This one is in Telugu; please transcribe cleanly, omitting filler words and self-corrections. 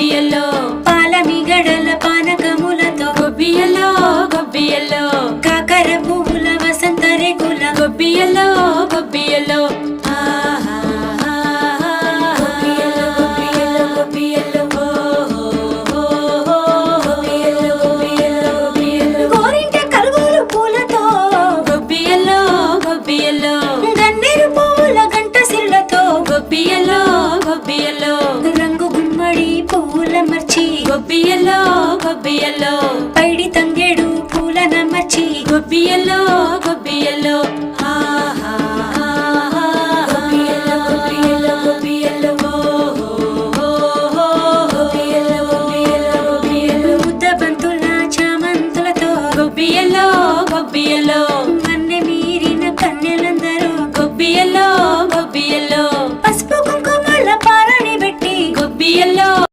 గొబ్బియల్లో పాల మిగడల పానకములతో గొబ్బియల్లో గొబ్బియల్లో కాకర పువ్వుల వసంత రేకుల గొబ్బియల్లో గొబ్బియల్లో రంగు గుమ్మడి పువ్వుల మర్చి గొబ్బియల్లో గొబ్బియల్లో పైడి తంగేడు పూలన మర్చి గొబ్బియల్లో గొబ్బియల్లో ముద్ద బంతుల చామంతులతో గొబ్బియల్లో గొబ్బియల్లో